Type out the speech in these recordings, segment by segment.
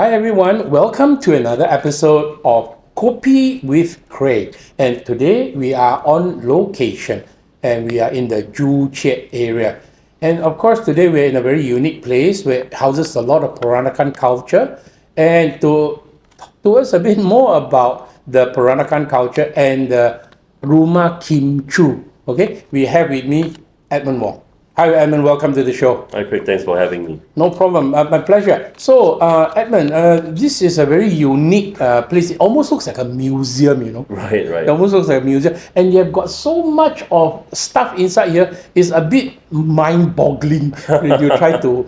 Hi everyone, welcome to another episode of Kopi with Craig. And today we are on location and we are in the Joo Chiat area. And of course today we're in a very unique place where it houses a lot of Peranakan culture. And to talk to us a bit more about the Peranakan culture and the Ruma Kimchu, okay, we have with me Edmond Wong. Hi Edmond, welcome to the show. Hi Craig, thanks for having me. No problem, my pleasure. So, Edmund, this is a very unique place. It almost looks like a museum, you know. Right. It almost looks like a museum. And you've got so much of stuff inside here. It's a bit mind-boggling when you try to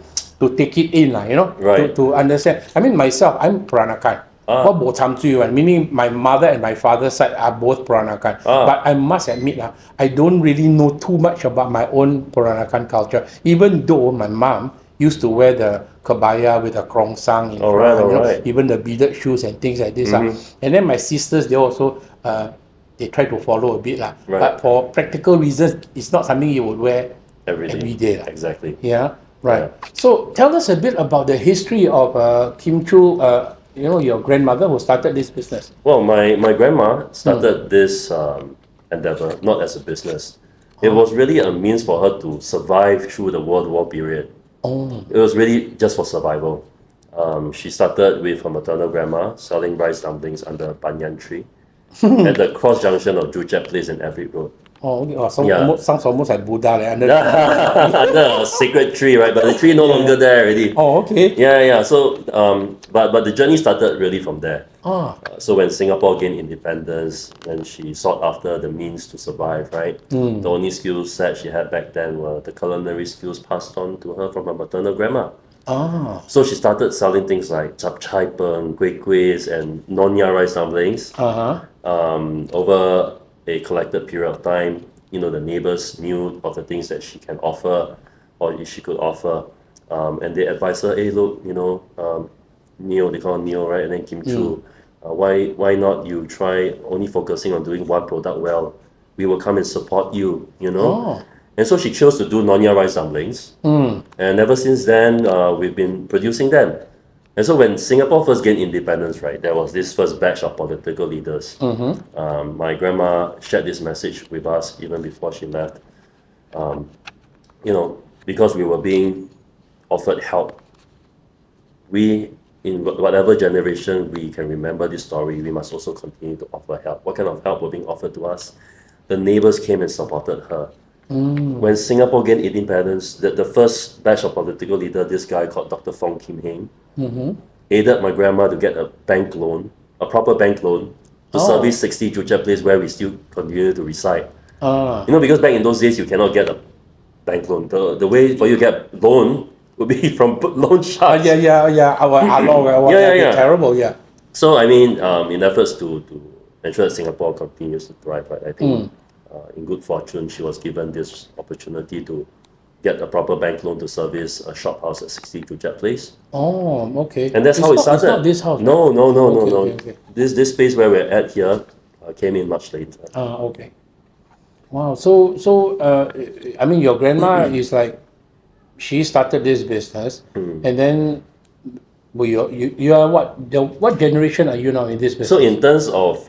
take it in, you know, Right. to understand. I mean, myself, I'm Peranakan. Meaning my mother and my father's side are both Peranakan. But I must admit, I don't really know too much about my own Peranakan culture, even though my mom used to wear the kebaya with a krongsang in front, you know, even the beaded shoes and things like this. And then my sisters, they also they try to follow a bit. But for practical reasons, it's not something you would wear every day. Exactly. Yeah, right. Yeah. So tell us a bit about the history of Kimchu. You know, your grandmother who started this business. Well, my grandma started this endeavor not as a business. It was really a means for her to survive through the World War period. It was really just for survival. She started with her maternal grandma selling rice dumplings under a banyan tree at the cross junction of Joo Chiat Place and Everett Road. Sounds almost like Buddha. Under a sacred tree, right? But the tree no longer there already. Oh, okay. Yeah. So, but the journey started really from there. So when Singapore gained independence, and she sought after the means to survive, right? The only skill set she had back then were the culinary skills passed on to her from her maternal grandma. So she started selling things like chap chai peng, kueh kuehs, and nonya rice dumplings. Over a collected period of time, you know, the neighbors knew of the things that she can offer or she could offer, and they advised her, hey, look, you know, Neo, they call her Neo, right? And then Kimchu, why not you try only focusing on doing one product well? We will come and support you, you know. And so she chose to do nonya rice dumplings, and ever since then we've been producing them. And so when Singapore first gained independence, right, there was this first batch of political leaders. My grandma shared this message with us even before she left. You know, because we were being offered help. We, in whatever generation we can remember this story, we must also continue to offer help. What kind of help were being offered to us? The neighbors came and supported her. When Singapore gained independence, the first batch of political leader, this guy called Dr. Fong Kim Heng, aided my grandma to get a bank loan, a proper bank loan, to service 60 Joo Chiat Place where we still continue to reside. You know, because back in those days, you cannot get a bank loan. The way for you to get loan would be from loan sharks. Terrible, yeah. So, I mean, in efforts to ensure that Singapore continues to thrive, right, I think in good fortune, she was given this opportunity to get a proper bank loan to service a shop house at 60 Joo Chiat Place. Okay. And that's how it started. It's not this house. No. Okay. This space where we're at here came in much later. Okay. Wow. So I mean, your grandma is like, she started this business, and then you are what generation are you now in this business? So in terms of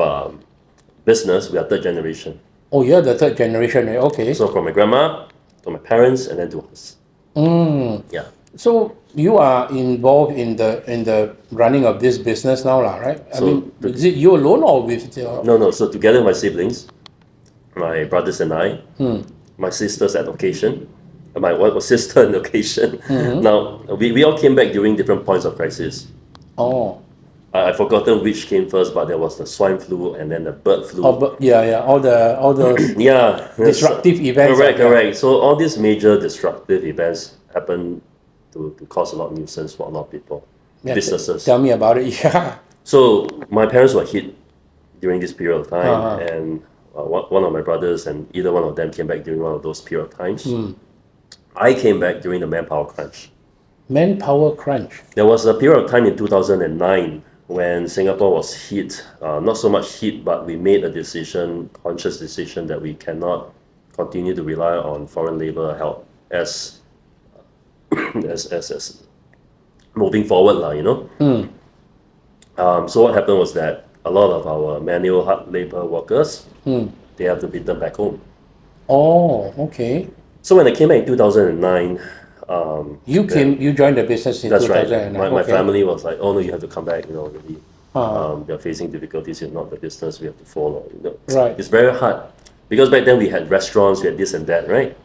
business, we are third generation. Oh, you're the third generation, right? Okay. So from my grandma to my parents and then to us. Yeah. So you are involved in the running of this business now, right? I mean, is it you alone or with your... No. So together with my siblings, my brothers and I, my sisters at occasion, my one sister on occasion. Now we all came back during different points of crisis. I've forgotten which came first, but there was the swine flu and then the bird flu. All the disruptive events. Correct. So all these major disruptive events happen to cause a lot of nuisance for a lot of people, businesses. Tell me about it. Yeah. So my parents were hit during this period of time, and one of my brothers and either one of them came back during one of those period of times. I came back during the manpower crunch. Manpower crunch. There was a period of time in 2009 when Singapore was hit, not so much hit, but we made a conscious decision that we cannot continue to rely on foreign labor help as moving forward, you know. So what happened was that a lot of our manual hard labor workers, they have to be turned back home. Oh, okay. So when I came back in 2009, You joined the business in that's right. 2009. My Okay. family was like, oh no, you have to come back, really. They're facing difficulties, if not the business, we have to follow. Right. It's very hard. Because back then we had restaurants, we had this and that, right?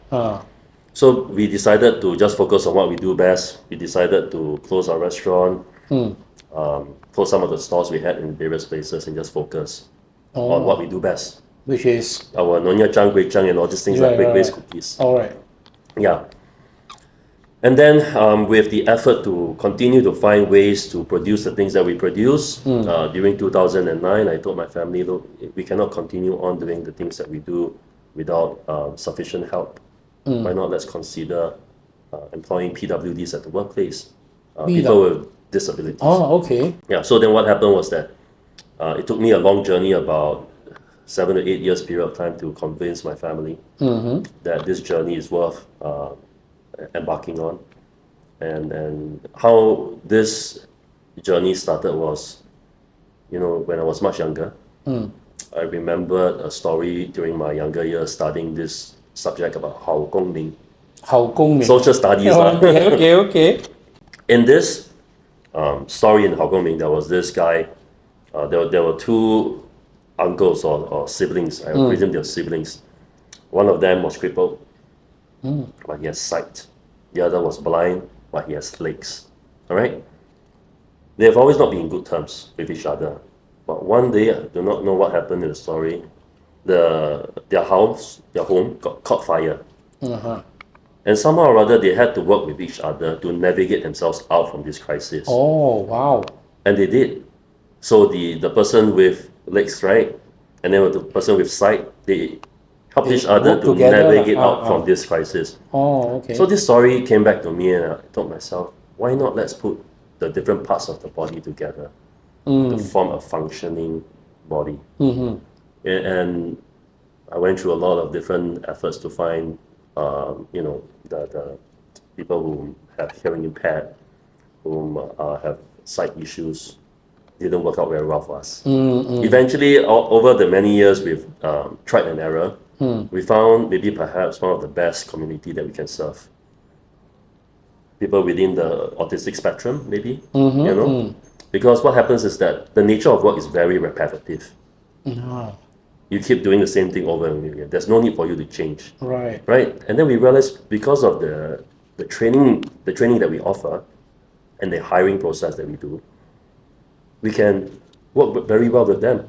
So we decided to just focus on what we do best. We decided to close our restaurant, close some of the stores we had in various places and just focus on what we do best. Which is Our Nonya Chang, Kueh Chang and all these things like baked cookies. all right. Yeah. And then with the effort to continue to find ways to produce the things that we produce, during 2009, I told my family, look, we cannot continue on doing the things that we do without sufficient help. Why not let's consider employing PWDs at the workplace, people with disabilities. Oh, okay. Yeah, so then what happened was that it took me a long journey, about 7 to 8 years period of time, to convince my family that this journey is worth embarking on. And how this journey started was, when I was much younger, I remembered a story during my younger years studying this subject about 好公民, 好公民. social studies. Okay. In this story in 好公民, there was this guy, there were two uncles or siblings, I presume they're siblings. One of them was crippled, but he has sight. The other was blind, but he has legs. All right? They have always not been in good terms with each other. But one day, I do not know what happened in the story, their home got caught fire. And somehow or other, they had to work with each other to navigate themselves out from this crisis. Oh, wow. And they did. So the person with legs, right? And then with the person with sight, they helped each other work to together, navigate out from this crisis. Oh, okay. So this story came back to me, and I told myself, why not let's put the different parts of the body together to form a functioning body. And I went through a lot of different efforts to find, the people who have hearing impaired, who have sight issues. Didn't work out very well for us. Eventually, over the many years, we've tried and error. We found maybe perhaps one of the best community that we can serve. People within the autistic spectrum, maybe, because what happens is that the nature of work is very repetitive. You keep doing the same thing over and over again. There's no need for you to change. Right. And then we realized, because of the training that we offer and the hiring process that we do, we can work very well with them.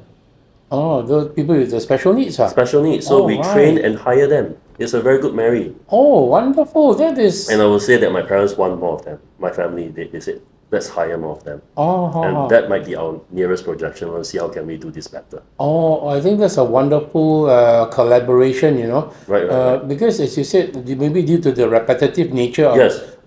Oh, those people with the special needs. Special needs. So we train and hire them. It's a very good marry. Oh, wonderful. That is... And I will say that my parents want more of them. My family, they said, let's hire more of them. Oh, and that might be our nearest projection. We'll see how can we do this better. Oh, I think that's a wonderful collaboration, Right. Because as you said, maybe due to the repetitive nature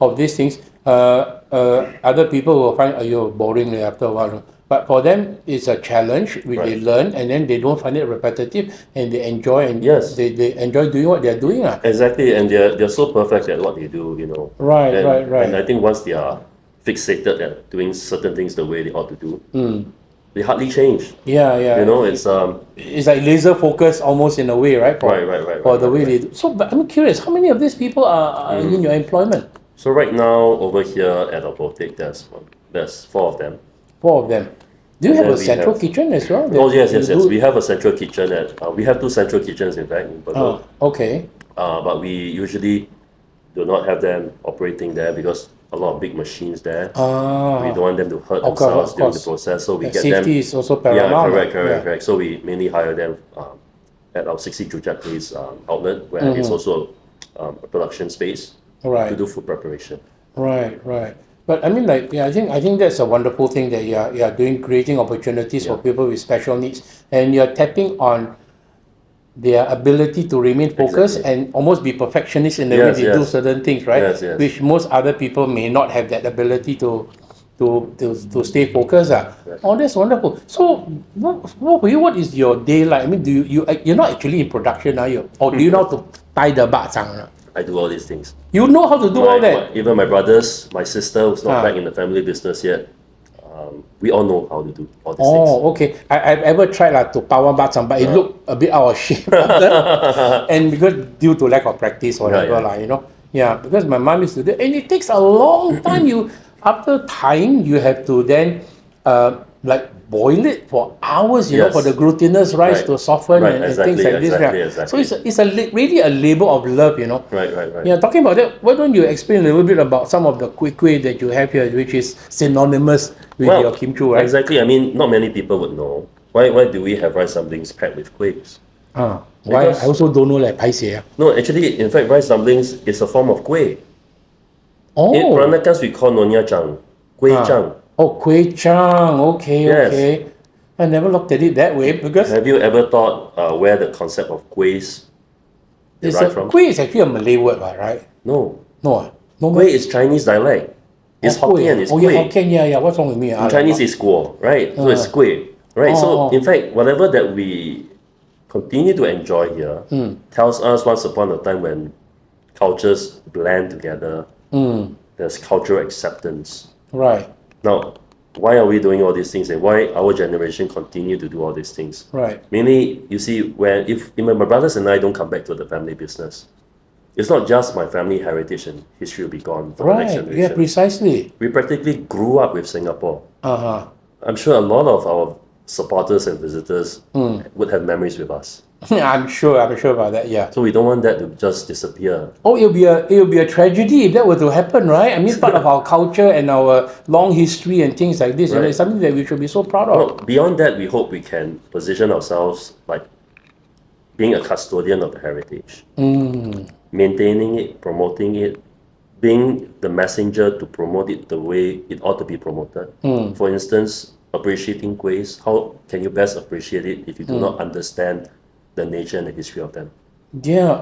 of these things, other people will find, boring after a while. But for them, it's a challenge which they learn, and then they don't find it repetitive, and they enjoy, and they enjoy doing what they're doing. Exactly, and they're so perfect at what they do, Right. And I think once they are fixated at doing certain things the way they ought to do, they hardly change. Yeah. It's like laser focus almost in a way, right? For the way they do. So, but I'm curious, how many of these people are in your employment? So right now, over here at our boutique, there's 4 of them. 4 of them. Do you have a central kitchen as well? Oh, yes. We have a central kitchen we have 2 central kitchens, in fact, in Bedok. Okay. But we usually do not have them operating there because a lot of big machines there. We don't want them to hurt themselves during the process, so we get them. Safety is also paramount. Correct. So we mainly hire them at our 60 Jujat Place outlet, where it's also a production space to do food preparation. Right. But I mean, I think that's a wonderful thing that you are doing, creating opportunities for people with special needs, and you're tapping on their ability to remain focused and almost be perfectionist in the way they do certain things, right? Yes. Which most other people may not have that ability to stay focused. Oh, that's wonderful. So, what is your day like? I mean, you're not actually in production, are you? Or do you know how to tie the bak-chang? I do all these things. You know how to do all that? Even my brothers, my sister, who's not back in the family business yet, we all know how to do all these things. Oh, okay. I've ever tried to pawang bacang, but it looked a bit out of shape after. And because due to lack of practice or whatever, you know. Yeah, because my mom used to do it, and it takes a long time. After tying, you have to then like boil it for hours, you know, for the glutinous rice to soften and things like this. So it's really a labor of love, you know. Right. Yeah, talking about that, why don't you explain a little bit about some of the kueh that you have here, which is synonymous with your kimchu, right? Exactly. I mean, not many people would know. Why do we have rice dumplings packed with kuehs? Why? I also don't know, like paiseh. No, actually, in fact, rice dumplings is a form of kueh. In Peranakan, we call Nonya Chang, Kueh Chang. Oh, Kueh Chang. Okay. I never looked at it that way because. Have you ever thought where the concept of kuehs derived from? Kueh is actually a Malay word, right? No. No. Kueh is Chinese dialect. It's Hokkien. It's kueh. Hokkien. Yeah. What's wrong with me? In Chinese, it's guo, right? So it's kueh, right? So in fact, whatever that we continue to enjoy here tells us once upon a time when cultures blend together, there's cultural acceptance. Right. Now, why are we doing all these things and why our generation continue to do all these things? Right. Mainly, you see, if my brothers and I don't come back to the family business, it's not just my family heritage and history will be gone for the next generation. Yeah, precisely. We practically grew up with Singapore. I'm sure a lot of our supporters and visitors would have memories with us. I'm sure about that. Yeah. So we don't want that to just disappear. Oh, it'll be a tragedy if that were to happen, right? I mean, it's part of our culture and our long history and things like this. Right. And it's something that we should be so proud of. Well, beyond that, we hope we can position ourselves like being a custodian of the heritage, maintaining it, promoting it, being the messenger to promote it the way it ought to be promoted. For instance, appreciating kuehs. How can you best appreciate it if you do not understand the nature and the history of them? Yeah,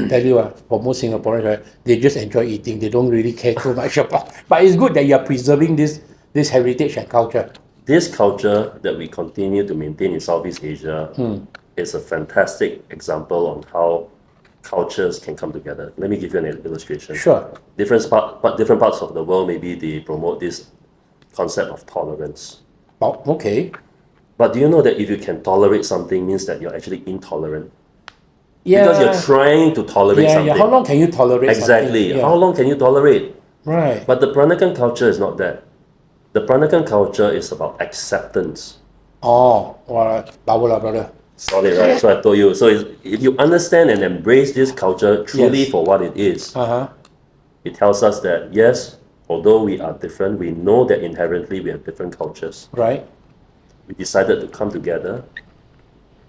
tell you for most Singaporeans, right, they just enjoy eating. They don't really care too much about. But it's good that you are preserving this heritage and culture. This culture that we continue to maintain in Southeast Asia is a fantastic example on how cultures can come together. Let me give you an illustration. Sure. Different parts of the world, maybe they promote this concept of tolerance. Oh, okay. But do you know that if you can tolerate something means that you're actually intolerant? Yeah. Because you're trying to tolerate something. Yeah. How long can you tolerate exactly. something? How long can you tolerate? Right. But the Peranakan culture is not that. The Peranakan culture is about acceptance. Oh, well, brother. Solid, right? So I told you. So if you understand and embrace this culture truly for what it is, it tells us that yes, although we are different, we know that inherently we have different cultures. Right. We decided to come together,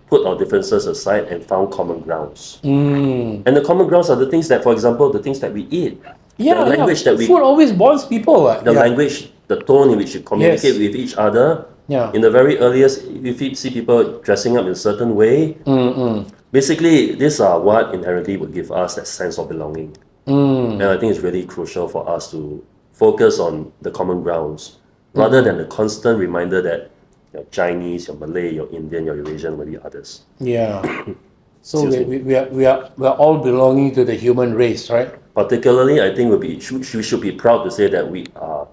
put our differences aside, and found common grounds. And the common grounds are the things that, for example, the things that we eat. Yeah, the language that we... Food always bonds people. The language, the tone in which you communicate with each other. Yeah. In the very earliest, if you see people dressing up in a certain way, basically, these are what inherently would give us that sense of belonging. And I think it's really crucial for us to focus on the common grounds, rather than the constant reminder that you're Chinese, you're Malay, you're Indian, you're Eurasian, or the others. Yeah. So we are all belonging to the human race, right? Particularly, I think we should be proud to say that we are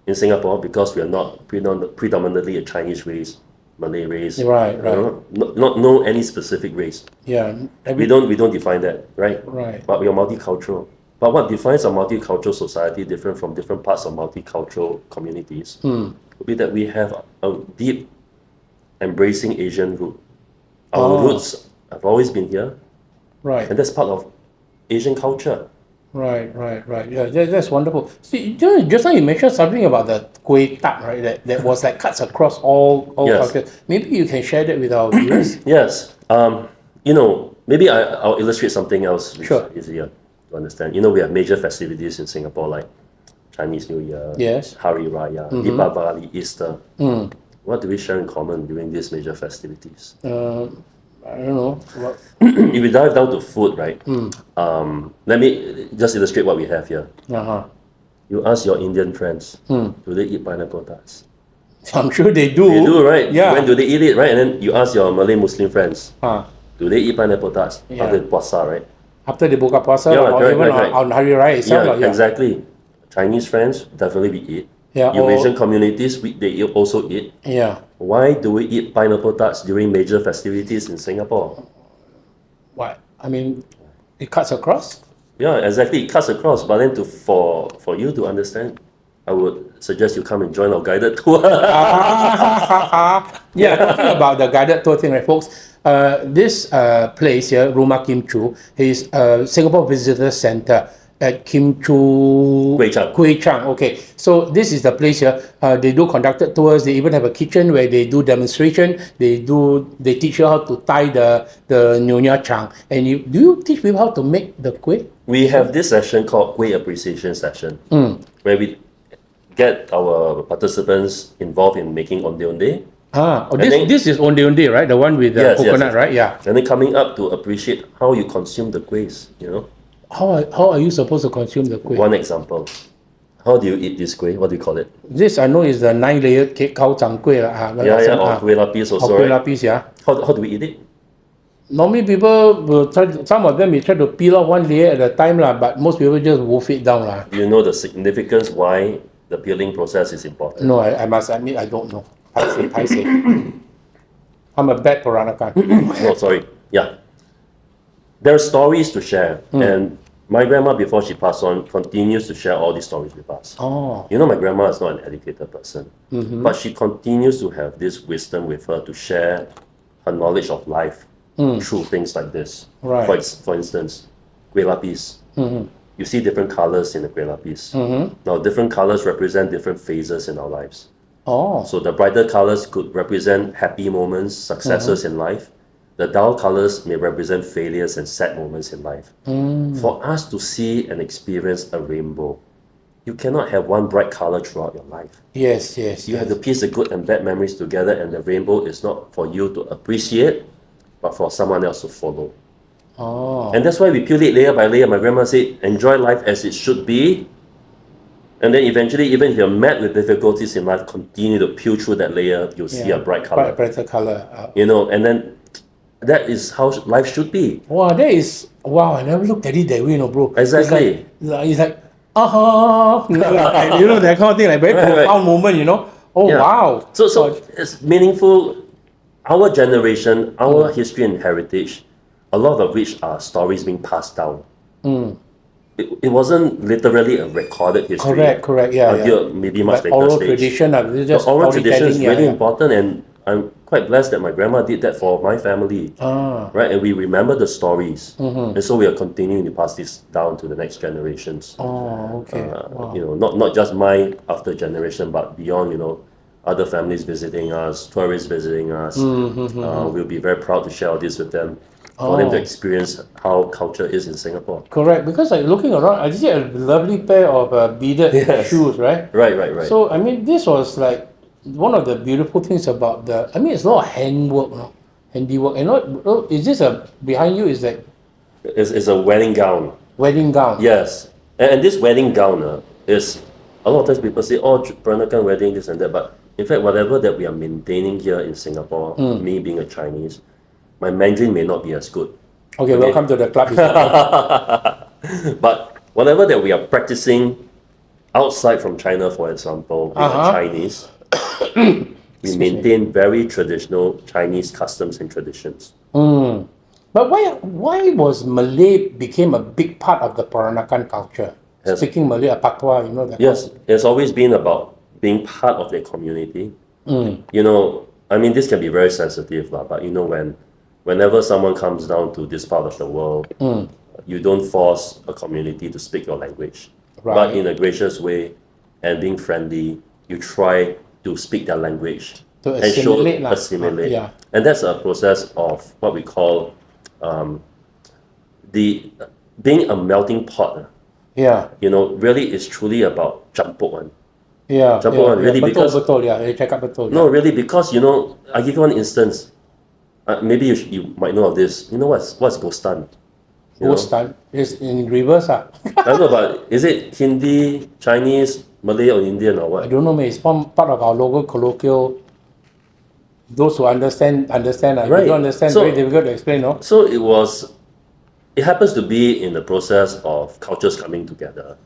in Singapore because we are not predominantly a Chinese race, Malay race. Right. Not any specific race. Yeah. We don't define that, right? Right. But we are multicultural. But what defines a multicultural society different from different parts of multicultural communities would be that we have a deep embracing Asian root. Our roots have always been here. Right. And that's part of Asian culture. Right. Yeah, that's wonderful. See, just now you mentioned something about the kueh tart, right? That was like cuts across all cultures. Maybe you can share that with our viewers. Yes. Maybe I'll illustrate something else which is easier to understand. We have major festivities in Singapore like Chinese New Year, Hari Raya, Deepavali, Easter. What do we share in common during these major festivities? I don't know. If we dive down to food, right? Let me just illustrate what we have here. You ask your Indian friends, do they eat pineapple tarts? I'm sure they do. They do, right? Yeah. When do they eat it, right? And then you ask your Malay Muslim friends, do they eat pineapple tarts? After puasa, right? After the buka puasa or even on Hari Raya itself. Exactly. Chinese friends, definitely we eat. Yeah, Eurasian communities, they also eat. Yeah. Why do we eat pineapple tarts during major festivities in Singapore? What? I mean, it cuts across. Yeah, exactly. It cuts across. But then for you to understand, I would suggest you come and join our guided tour. Yeah, talking about the guided tour thing, right, folks? This place here, Ruma Kimchu, is Singapore Visitor Center at Kim Choo Kueh Chang. Okay, so this is the place here. They do conducted tours. They even have a kitchen where they do demonstration. They teach you how to tie the Nyonya Chang. And do you teach people how to make the kueh? We have this session called Kueh Appreciation Session, where we get our participants involved in making onde onde. This is onde onde, right? The one with the coconut, right? Yeah. And then coming up to appreciate how you consume the kuehs, How are you supposed to consume the kueh? One example. How do you eat this kueh? What do you call it? This I know is the 9-layered cake kao chang kueh. Or kueh lapis also, kueh lapis, yeah. How do we eat it? Normally people will some of them may try to peel off one layer at a time, but most people just wolf it down. Do you know the significance why the peeling process is important? No, I must admit I don't know. I say. I'm a bad Peranakan. No, sorry. Yeah. There are stories to share, and my grandma, before she passed on, continues to share all these stories with us. Oh. My grandma is not an educated person, but she continues to have this wisdom with her to share her knowledge of life through things like this. Right. For instance, kueh lapis. You see different colors in the kueh lapis. Now, different colors represent different phases in our lives. Oh. So the brighter colors could represent happy moments, successes in life. The dull colors may represent failures and sad moments in life. For us to see and experience a rainbow, you cannot have one bright color throughout your life. Yes. You have to piece the good and bad memories together, and the rainbow is not for you to appreciate, but for someone else to follow. Oh. And that's why we peel it layer by layer. My grandma said, enjoy life as it should be. And then eventually, even if you're met with difficulties in life, continue to peel through that layer, you'll see a bright color. Brighter color. And then that is how life should be. Wow, I never looked at it that way, bro. Exactly. It's like that kind of thing, like very profound moment, Oh, Yeah. wow. So it's meaningful. Our generation, our history and heritage, a lot of which are stories being passed down. It wasn't literally a recorded history. Correct, yeah. Until maybe much later oral stage. tradition, The oral tradition is really yeah. important, and I'm quite blessed that my grandma did that for my family. Right, and we remember the stories, and so we are continuing to pass this down to the next generations. Oh, okay. Wow. Not just my after generation, but beyond. Other families visiting us, tourists visiting us. We'll be very proud to share all this with them, for them to experience how culture is in Singapore. Correct, because looking around, I see a lovely pair of beaded shoes, right? Right. So, this was like one of the beautiful things about it's a lot of handwork, handiwork. And is this behind you is like... It's a wedding gown. Wedding gown? Yes. And this wedding gown is, a lot of times people say, Peranakan wedding, this and that, but in fact, whatever that we are maintaining here in Singapore, me being a Chinese, my Mandarin may not be as good. Okay, welcome to the club. But whatever that we are practicing outside from China, for example, we are Chinese, we maintain very traditional Chinese customs and traditions. But why was Malay became a big part of the Peranakan culture? Speaking Malay, Patois, that. Yes, it's always been about being part of their community. This can be very sensitive, but whenever someone comes down to this part of the world, you don't force a community to speak your language. Right. But in a gracious way and being friendly, you try to speak their language to and assimilate. Yeah. And that's a process of what we call being a melting pot. Yeah. Really is truly about campur one. Yeah. Campur one, really, because... Betul, yeah. Check out betul. No, really, because, I give you one instance. Maybe you might know of this. What's Ghostan? Ghostan is in reverse. I don't know, but is it Hindi, Chinese, Malay, or Indian, or what? I don't know, man. It's part of our local colloquial. Those who understand. Right. If you don't understand, very difficult to explain, no? So it happens to be in the process of cultures coming together.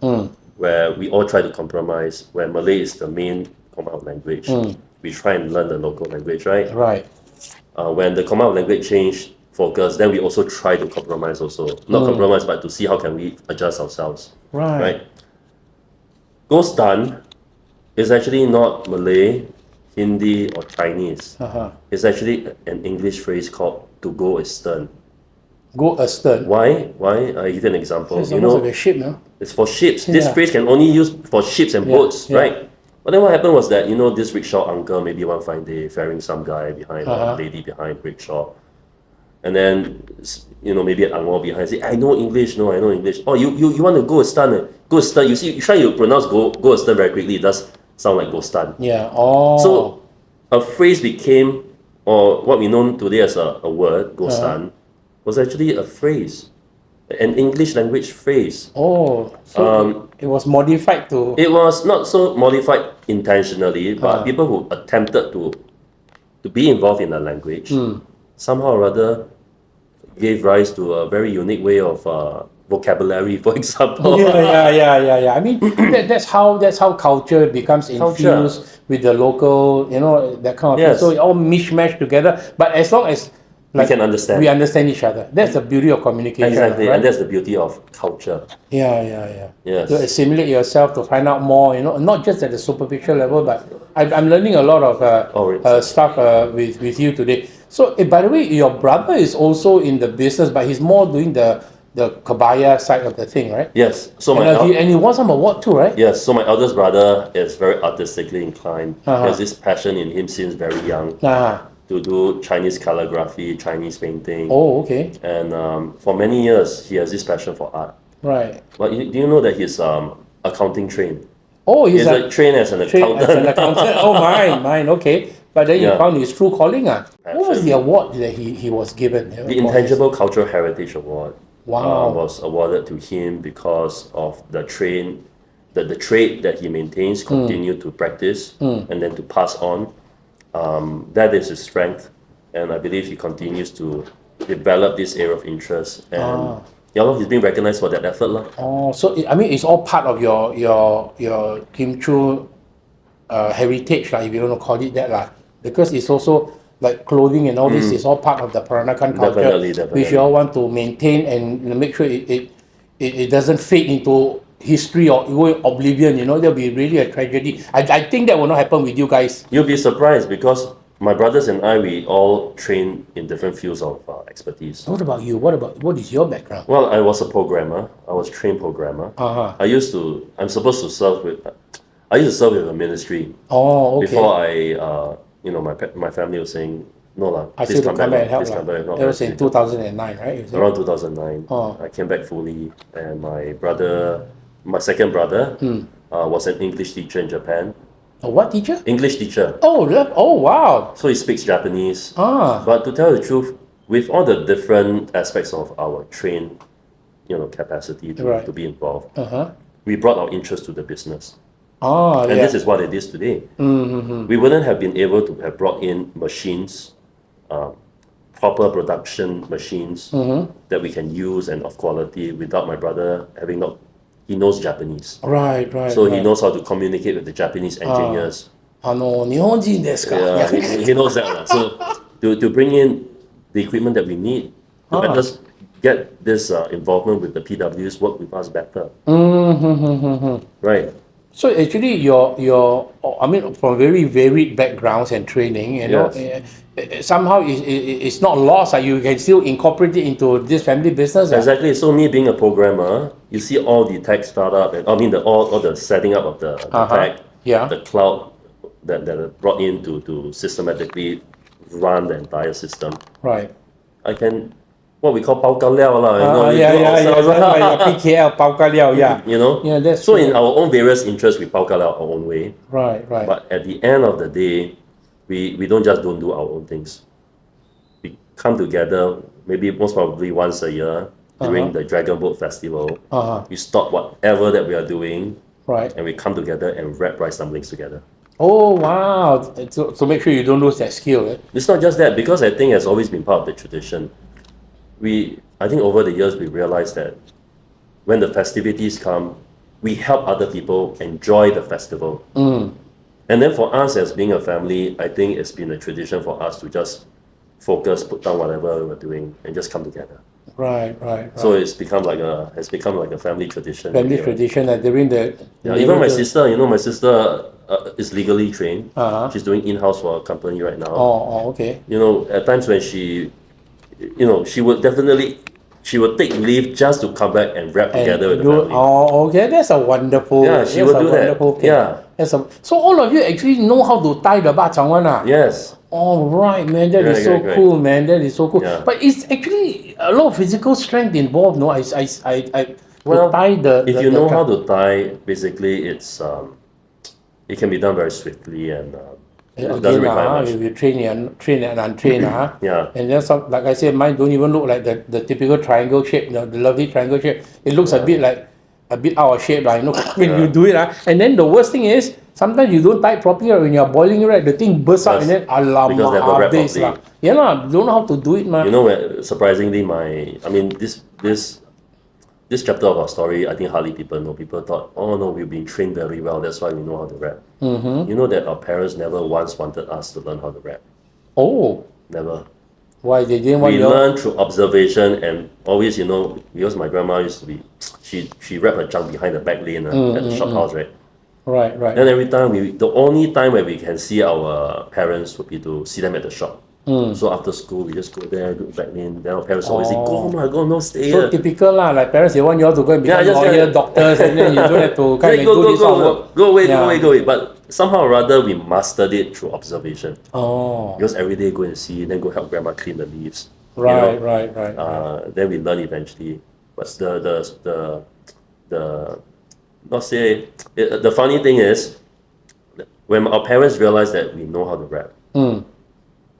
where we all try to compromise, where Malay is the main common language. We try and learn the local language, right? Right. When the common language changed focus, then we also try to compromise also. Not compromise, but to see how can we adjust ourselves. Right? Gostan is actually not Malay, Hindi or Chinese. It's actually an English phrase called to go astern. Go astern. Why? I give you an example. It's almost like a ship, no? It's for ships. This phrase can only use for ships and boats, right? But then what happened was that, this rickshaw uncle, maybe one fine day, ferrying some guy behind or lady behind rickshaw. And then, maybe an angmo behind say, I know English. Oh, you want to go astern? Go astern. You see, you try to pronounce go astern very quickly. It does sound like go astern. Yeah. Oh. So a phrase became, or what we know today as a word, go astern, was actually a phrase, an English language phrase. Oh, so it was modified to... It was not so modified intentionally, but people who attempted to be involved in the language somehow or other gave rise to a very unique way of vocabulary, for example. Yeah. I mean, that's how culture becomes infused with the local, that kind of thing. So it all mishmashed together. But as long as we can understand. We understand each other. That's the beauty of communication. Exactly, right? and that's the beauty of culture. Yeah. Yes. To assimilate yourself, to find out more, not just at the superficial level, but I'm learning a lot of stuff with you today. So, by the way, your brother is also in the business, but he's more doing the kabaya side of the thing, right? Yes. So and he won some award too, right? Yes. So my eldest brother is very artistically inclined. He has this passion in him since very young. To do Chinese calligraphy, Chinese painting. Oh, okay. And for many years, he has this passion for art. Right. But do you know that he's accounting trained? Oh, he's trained as an accountant. Oh, mine. Okay. But then you found his true calling. What was the award that he was given? The Intangible Cultural Heritage Award. Wow. Was awarded to him because of the trade that he maintains, continue to practice, and then to pass on. That is his strength, and I believe he continues to develop this area of interest. And he's being recognized for that effort. Oh, so it's all part of your Kimchu heritage, if you want to call it that, because it's also like clothing and all this is all part of the Peranakan culture, definitely. which you all want to maintain and make sure it doesn't fade into history or oblivion. There'll be really a tragedy. I think that will not happen with you guys. You'll be surprised because my brothers and I, we all train in different fields of expertise. What about you? What is your background? Well, I was a programmer. I was a trained programmer. I used to serve with a ministry. Oh, okay. Before I my family was saying, no please come back and help. That was in 2009, right? Around 2009. I came back fully, and my second brother was an English teacher in Japan. A what teacher? English teacher. Oh, wow. So he speaks Japanese. But to tell the truth, with all the different aspects of our trained, capacity to be involved, we brought our interest to the business. This is what it is today. We wouldn't have been able to have brought in machines, proper production machines that we can use and of quality without my brother he knows Japanese. Right. So he knows how to communicate with the Japanese engineers. 日本人ですか? Yeah, he knows that. So to bring in the equipment that we need to let us get this involvement with the PWs work with us better. Right. So actually, your from very varied backgrounds and training, somehow it's not lost. You can still incorporate it into this family business. Exactly. So me being a programmer, you see all the tech startup, and all the setting up of the tech, the cloud that are brought in to systematically run the entire system. Right. I can. What we call 包咖料 PKL 包咖料, that's so true. In our own various interests, we 包咖料 our own way. Right. But at the end of the day, we don't do our own things. We come together, maybe most probably once a year during the Dragon Boat Festival. We stop whatever that we are doing, right, and we come together and wrap rice dumplings together. Oh wow! So make sure you don't lose that skill. It's not just that, because I think it's always been part of the tradition. I think over the years we realized that when the festivities come, we help other people enjoy the festival. And then for us as being a family, I think it's been a tradition for us to just focus, put down whatever we're doing, and just come together. Right. So it's become like a family tradition. Family tradition that during the even my sister, my sister is legally trained. She's doing in-house for a company right now. Oh, okay. At times when she would take leave just to come back and wrap together with the family. Oh, okay. That's a wonderful. Yeah, she would do that. Thing. Yeah. So all of you actually know how to tie the bak chang one, Yes. All right, man. That is so cool, man. That is so cool. Yeah. But it's actually a lot of physical strength involved. No, if you know how to tie, basically it's it can be done very swiftly and it doesn't require much. If you train and untrain, Yeah. And then some, like I said, mine don't even look like the typical triangle shape, the lovely triangle shape. It looks a bit out of shape, when you do it. And then the worst thing is, sometimes you don't tie it properly, or when you're boiling it, the thing bursts out and then because they have to wrap properly. Yeah, don't know how to do it, man. Surprisingly, this chapter of our story, I think hardly people know. People thought, oh no, we've been trained very well, that's why we know how to rap. You know that our parents never once wanted us to learn how to rap. Oh. Never. Why? They didn't want We learned through observation, and always, because my grandma used to be, she wrapped her junk behind the back lane at the shophouse, right? Right. Then every time, the only time where we can see our parents would be to see them at the shop. So after school, we just go there, go back in. Then our parents always say, go home, no, stay here. So typical like parents, they want you all to go and become lawyer, doctors, and then you don't have to kind of do this work. Go away. But somehow or other, we mastered it through observation. Oh. Because every day go and see, then go help grandma clean the leaves. Right. Then we learn eventually. But the funny thing is, when our parents realize that we know how to rap,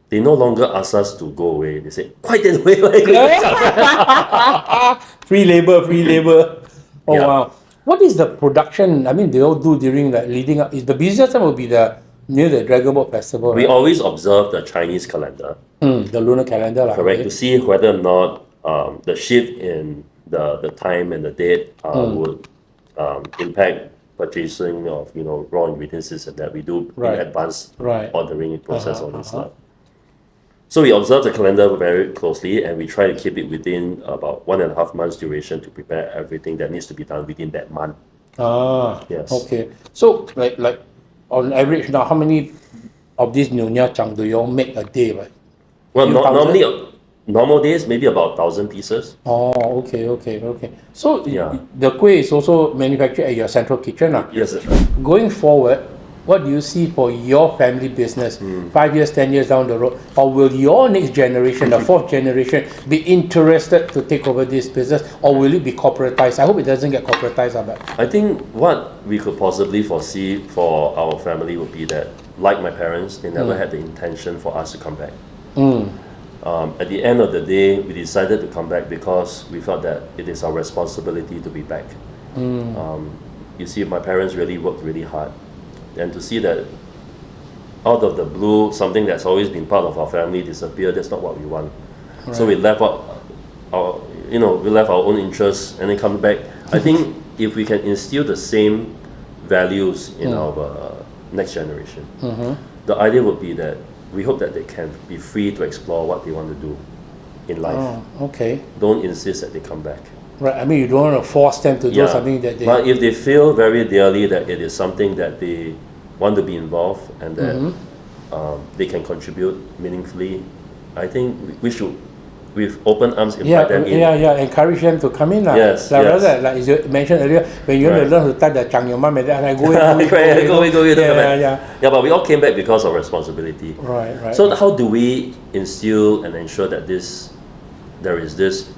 they no longer ask us to go away. They say, 快点回来. Free labor. Oh, yeah. Wow. What is the production? I mean, they all do during leading up. The busiest time will be near the Dragon Boat Festival. We always observe the Chinese calendar. The lunar calendar. Correct. To see whether or not the shift in the time and the date would impact purchasing of raw ingredients and that we do in advance ordering process all this stuff. So we observe the calendar very closely and we try to keep it within about 1.5 months duration to prepare everything that needs to be done within that month. Yes. Okay. So like on average now, how many of these Nyonya Chang do you all make a day? Right? Well, normally normal days maybe about 1,000 pieces. Oh, okay. So the kueh is also manufactured at your central kitchen. Yes, that's right. Going forward, what do you see for your family business 5 years, 10 years down the road? Or will your next generation, the fourth generation, be interested to take over this business? Or will it be corporatized? I hope it doesn't get corporatized. But I think what we could possibly foresee for our family would be that, like my parents, they never had the intention for us to come back. At the end of the day, we decided to come back because we felt that it is our responsibility to be back. You see, my parents really worked really hard. And to see that out of the blue, something that's always been part of our family disappear, that's not what we want. Right. So we left out our own interests and then come back. I think if we can instill the same values in our next generation, the idea would be that we hope that they can be free to explore what they want to do in life. Oh, okay. Don't insist that they come back. Right, I mean, you don't want to force them to do something that they... But if they feel very dearly that it is something that they want to be involved and that they can contribute meaningfully, I think we should, with open arms, invite them in. Encourage them to come in. Yes. Rather, like you mentioned earlier, when you want to learn to tie the chang your mom and then go away. Yeah, but we all came back because of responsibility. Right. So how do we instill and ensure that there is this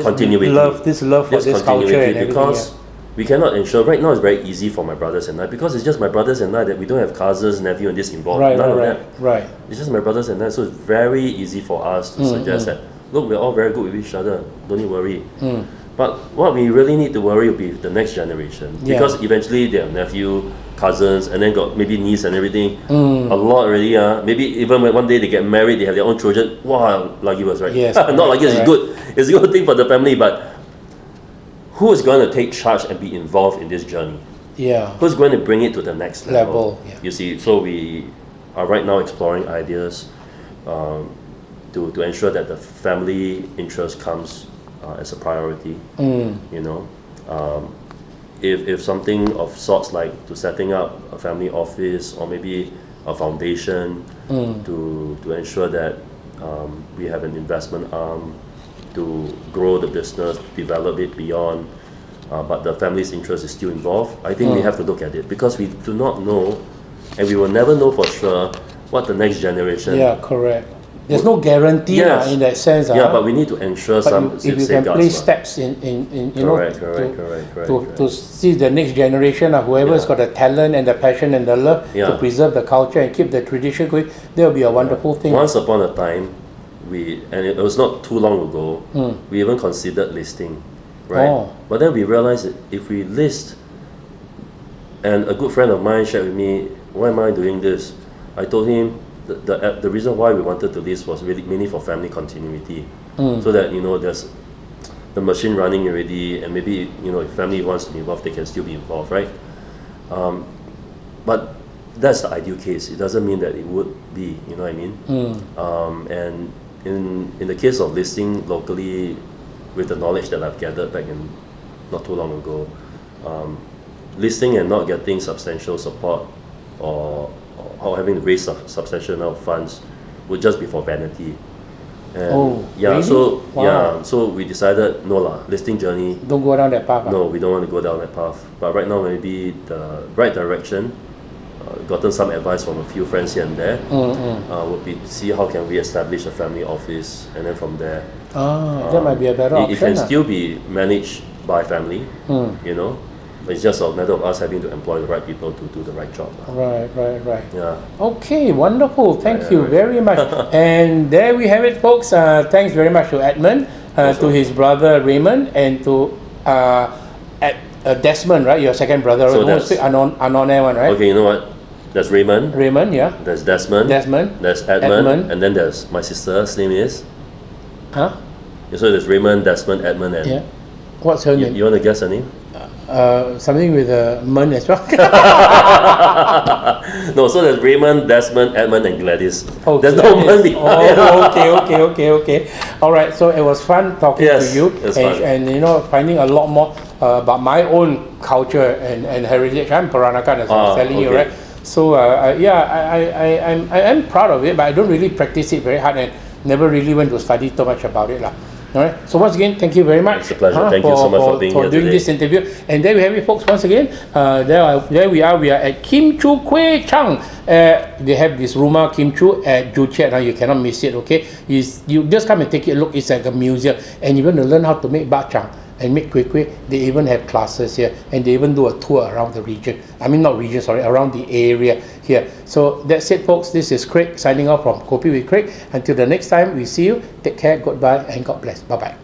continuity, this love for this culture and because we cannot ensure. Right now it's very easy for my brothers and I, because it's just my brothers and I, that we don't have cousins, nephew and this involved. Right. It's just my brothers and I, so it's very easy for us to suggest that, look, we're all very good with each other, don't you worry. But what we really need to worry will be the next generation, because eventually they have nephew, cousins, and then got maybe niece and everything. A lot already. Maybe even when one day they get married, they have their own children. Wow, lucky was right. Yes, not lucky, it's good. It's a good thing for the family, but who is going to take charge and be involved in this journey? Yeah. Who's going to bring it to the next level? Yeah. You see, so we are right now exploring ideas to ensure that the family interest comes as a priority. You know, if something of sorts like to setting up a family office or maybe a foundation to ensure that we have an investment arm to grow the business, develop it beyond, but the family's interest is still involved, I think we have to look at it, because we do not know, and we will never know for sure what the next generation. Yeah, correct. There's no guarantee in that sense. Yeah, but we need to ensure some if you can play steps in to see the next generation, whoever's got the talent and the passion and the love to preserve the culture and keep the tradition going, that will be a wonderful thing. Once upon a time, and it was not too long ago, we even considered listing, right? But then we realized that if we list, and a good friend of mine shared with me, why am I doing this? I told him the reason why we wanted to list was really mainly for family continuity, so that there's the machine running already, and maybe if family wants to be involved, they can still be involved, right? But that's the ideal case. It doesn't mean that it would be, you know what I mean? And in the case of listing locally, with the knowledge that I've gathered back in not too long ago, listing and not getting substantial support or having to raise substantial amount of funds would just be for vanity. And really? So we decided listing journey. Don't go down that path. No, we don't want to go down that path. But right now, maybe the right direction. Gotten some advice from a few friends here and there. Would be see how can we establish a family office, and then from there. That might be a better option. It can still be managed by family. It's just a matter of us having to employ the right people to do the right job. Right. Yeah. Okay, wonderful. Thank you very much. And there we have it, folks. Thanks very much to Edmond, to his brother Raymond, and to Desmond, right? Your second brother. So that's Anon one, right? Okay, you know what? There's Raymond. Yeah. There's Desmond. There's Edmond. And then there's my sister's name is? Huh? So there's Raymond, Desmond, Edmond, and... Yeah. What's her name? You want to guess her name? Something with a man as well. No, so there's Raymond, Desmond, Edmond, and Gladys. There's Gladys. No man behind. Okay. All right. So it was fun talking to you, and finding a lot more about my own culture and heritage. I'm Peranakan, as I was telling you, right? So I'm proud of it, but I don't really practice it very hard, and never really went to study too much about it, lah. All right. So once again, thank you very much. It's a pleasure. Thank you so much for being here doing today. This interview. And there we have it, folks. Once again, there we are. We are at Kim Choo Kueh Chang. They have this Ruma Kimchu at Joo Chiat. Now you cannot miss it. Okay, you just come and take a look. It's like a museum, and you want to learn how to make bak chang and make kueh kueh. They even have classes here, and they even do a tour around the region. Around the area here. So that's it, folks. This is Craig signing off from Kopi with Craig. Until the next time we see you, take care, goodbye, and God bless. Bye bye.